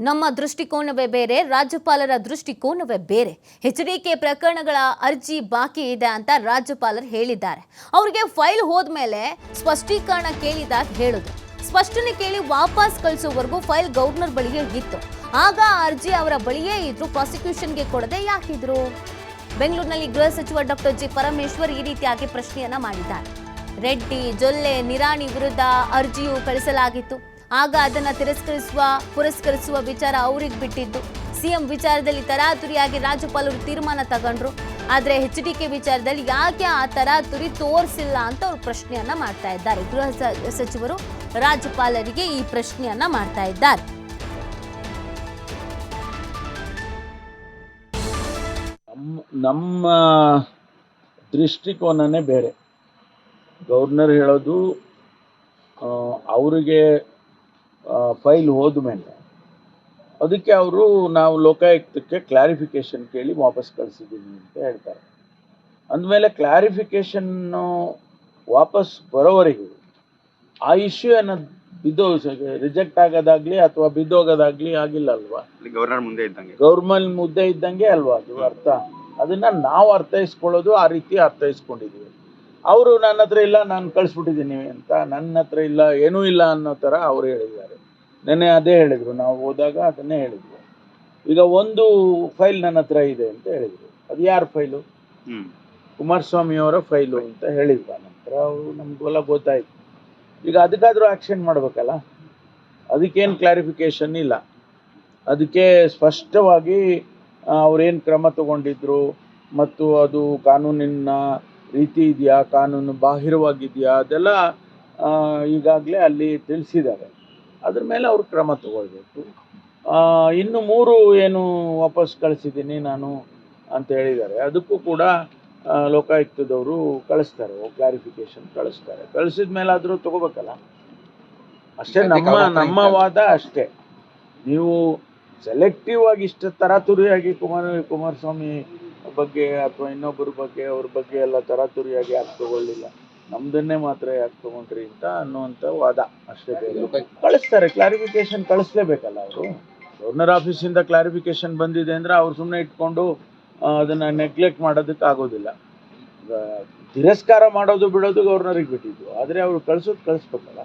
ನಮ್ಮ ದೃಷ್ಟಿಕೋನವೇ ಬೇರೆ, ರಾಜ್ಯಪಾಲರ ದೃಷ್ಟಿಕೋನವೇ ಬೇರೆ. ಎಚ್ಡಿಕೆ ಪ್ರಕರಣಗಳ ಅರ್ಜಿ ಬಾಕಿ ಇದೆ ಅಂತ ರಾಜ್ಯಪಾಲರು ಹೇಳಿದ್ದಾರೆ. ಅವರಿಗೆ ಫೈಲ್ ಹೋದ್ಮೇಲೆ ಸ್ಪಷ್ಟೀಕರಣ ಕೇಳಿದಾಗ ಹೇಳುದು, ಸ್ಪಷ್ಟನೆ ಕೇಳಿ ವಾಪಸ್ ಕಳಿಸೋವರೆಗೂ ಫೈಲ್ ಗವರ್ನರ್ ಬಳಿಯೇ ಇತ್ತು. ಆಗ ಅರ್ಜಿ ಅವರ ಬಳಿಯೇ ಇದ್ರು, ಪ್ರಾಸಿಕ್ಯೂಷನ್ಗೆ ಕೊಡದೆ ಯಾಕಿದ್ರು? ಬೆಂಗಳೂರಿನಲ್ಲಿ ಗೃಹ ಸಚಿವ ಡಾಕ್ಟರ್ ಜಿ ಪರಮೇಶ್ವರ್ ಈ ರೀತಿಯಾಗಿ ಪ್ರಶ್ನೆಯನ್ನ ಮಾಡಿದ್ದಾರೆ. ರೆಡ್ಡಿ, ಜೊಲ್ಲೆ, ನಿರಾಣಿ ವಿರುದ್ಧ ಅರ್ಜಿಯು ಕಳಿಸಲಾಗಿತ್ತು. ಆಗ ಅದನ್ನ ಪುರಸ್ಕರಿಸುವ ವಿಚಾರ ಅವ್ರಿಗೆ ಬಿಟ್ಟಿದ್ದು. ಸಿಎಂ ವಿಚಾರದಲ್ಲಿ ತರಾತುರಿಯಾಗಿ ರಾಜ್ಯಪಾಲರು ತೀರ್ಮಾನ ತಗೊಂಡ್ರು. ಆದ್ರೆ ಎಚ್ಡಿಕೆ ವಿಚಾರದಲ್ಲಿ ಯಾಕೆ ಆ ತರಾತುರಿ ತೋರಿಸಿಲ್ಲ ಅಂತ ಅವ್ರು ಪ್ರಶ್ನೆಯನ್ನ ಮಾಡ್ತಾ ಇದ್ದಾರೆ. ಗೃಹ ಸಚಿವರು ರಾಜ್ಯಪಾಲರಿಗೆ ಈ ಪ್ರಶ್ನೆಯನ್ನ ಮಾಡ್ತಾ ಇದ್ದಾರೆ. ನಮ್ಮ ದೃಷ್ಟಿಕೋನನೇ ಬೇರೆ. ಗವರ್ನರ್ ಹೇಳೋದು ಅವರಿಗೆ ಫೈಲ್ ಹೋದ್ಮೇಲೆ ಅದಕ್ಕೆ ಅವರು ನಾವು ಲೋಕಾಯುಕ್ತಕ್ಕೆ ಕ್ಲಾರಿಫಿಕೇಶನ್ ಕೇಳಿ ವಾಪಸ್ ಕಳಿಸಿದ್ದೀವಿ ಅಂತ ಹೇಳ್ತಾರೆ. ಅಂದಮೇಲೆ ಕ್ಲಾರಿಫಿಕೇಶನ್ನು ವಾಪಸ್ ಬರೋವರೆಗೂ ಆ ಇಶ್ಯೂ ಅನ್ನೋದು ರಿಜೆಕ್ಟ್ ಆಗೋದಾಗ್ಲಿ ಅಥವಾ ಬಿದ್ದೋಗೋದಾಗ್ಲಿ ಆಗಿಲ್ಲ ಅಲ್ವಾ? ಗವರ್ನರ್ ಮುದ್ದೆ ಇದ್ದಂಗೆ ಅಲ್ವಾ ಅದು ಅರ್ಥ. ಅದನ್ನ ನಾವು ಅರ್ಥೈಸ್ಕೊಳ್ಳೋದು ಆ ರೀತಿ ಅರ್ಥೈಸ್ಕೊಂಡಿದ್ದೀವಿ. ಅವರು ನನ್ನ ಹತ್ರ ಇಲ್ಲ, ನಾನು ಕಳಿಸ್ಬಿಟ್ಟಿದ್ದೀನಿ ಅಂತ, ನನ್ನ ಹತ್ರ ಇಲ್ಲ, ಏನೂ ಇಲ್ಲ ಅನ್ನೋ ಥರ ಅವ್ರು ಹೇಳಿದ್ದಾರೆ. ನೆನ್ನೆ ಅದೇ ಹೇಳಿದರು, ನಾವು ಹೋದಾಗ ಅದನ್ನೇ ಹೇಳಿದ್ರು. ಈಗ ಒಂದು ಫೈಲ್ ನನ್ನ ಹತ್ರ ಇದೆ ಅಂತ ಹೇಳಿದರು. ಅದು ಯಾರ ಫೈಲು? ಕುಮಾರಸ್ವಾಮಿ ಅವರ ಫೈಲು ಅಂತ ಹೇಳಿದ್ರು. ನಂತರ ಅವರು ನಮಗೆಲ್ಲ ಗೊತ್ತಾಯ್ತು. ಈಗ ಅದಕ್ಕಾದರೂ ಆ್ಯಕ್ಷನ್ ಮಾಡಬೇಕಲ್ಲ. ಅದಕ್ಕೇನು ಕ್ಲಾರಿಫಿಕೇಶನ್ ಇಲ್ಲ. ಅದಕ್ಕೆ ಸ್ಪಷ್ಟವಾಗಿ ಅವರೇನು ಕ್ರಮ ತಗೊಂಡಿದ್ರು ಮತ್ತು ಅದು ಕಾನೂನಿನ ರೀತಿ ಇದೆಯಾ, ಕಾನೂನು ಬಾಹಿರವಾಗಿದೆಯಾ, ಅದೆಲ್ಲ ಈಗಾಗಲೇ ಅಲ್ಲಿ ತಿಳಿಸಿದ್ದಾರೆ. ಅದ್ರ ಮೇಲೆ ಅವರು ಕ್ರಮ ತಗೊಳ್ಬೇಕು. ಇನ್ನು 3 ಏನು ವಾಪಸ್ ಕಳಿಸಿದ್ದೀನಿ ನಾನು ಅಂತ ಹೇಳಿದ್ದಾರೆ. ಅದಕ್ಕೂ ಕೂಡ ಲೋಕಾಯುಕ್ತದವರು ಕಳಿಸ್ತಾರೆ, ಕ್ಲಾರಿಫಿಕೇಶನ್ ಕಳಿಸ್ತಾರೆ. ಕಳಿಸಿದ ಮೇಲೆ ಆದರೂ ತಗೋಬೇಕಲ್ಲ. ಅಷ್ಟೇ ನಮ್ಮ ವಾದ ಅಷ್ಟೇ. ನೀವು ಸೆಲೆಕ್ಟಿವ್ ಆಗಿ ಇಷ್ಟು ತರಾತುರಿಯಾಗಿ ಕುಮಾರಸ್ವಾಮಿ ಬಗ್ಗೆ ಅಥವಾ ಇನ್ನೊಬ್ಬರ ಬಗ್ಗೆ ಅವ್ರ ಬಗ್ಗೆ ಎಲ್ಲ ತರಾತುರಿಯಾಗಿ ಯಾಕೆ ತಗೊಳ್ಳಿಲ್ಲ, ನಮ್ದನ್ನೇ ಮಾತ್ರ ಯಾಕೆ ತಗೊಂಡ್ರಿ ಅಂತ ಅನ್ನುವಂಥ ವಾದ ಅಷ್ಟೇ. ಕಳಿಸ್ತಾರೆ, ಕ್ಲಾರಿಫಿಕೇಶನ್ ಕಳಿಸ್ಲೇಬೇಕಲ್ಲ ಅವರು. ಗವರ್ನರ್ ಆಫೀಸಿಂದ ಕ್ಲಾರಿಫಿಕೇಶನ್ ಬಂದಿದೆ ಅಂದರೆ ಅವ್ರು ಸುಮ್ಮನೆ ಇಟ್ಕೊಂಡು ಅದನ್ನು ನೆಗ್ಲೆಕ್ಟ್ ಮಾಡೋದಕ್ಕೆ ಆಗೋದಿಲ್ಲ. ತಿರಸ್ಕಾರ ಮಾಡೋದು ಬಿಡೋದು ಗವರ್ನರಿಗೆ ಬಿಟ್ಟಿದ್ದು. ಆದರೆ ಅವರು ಕಳಿಸ್ಬೇಕಲ್ಲ.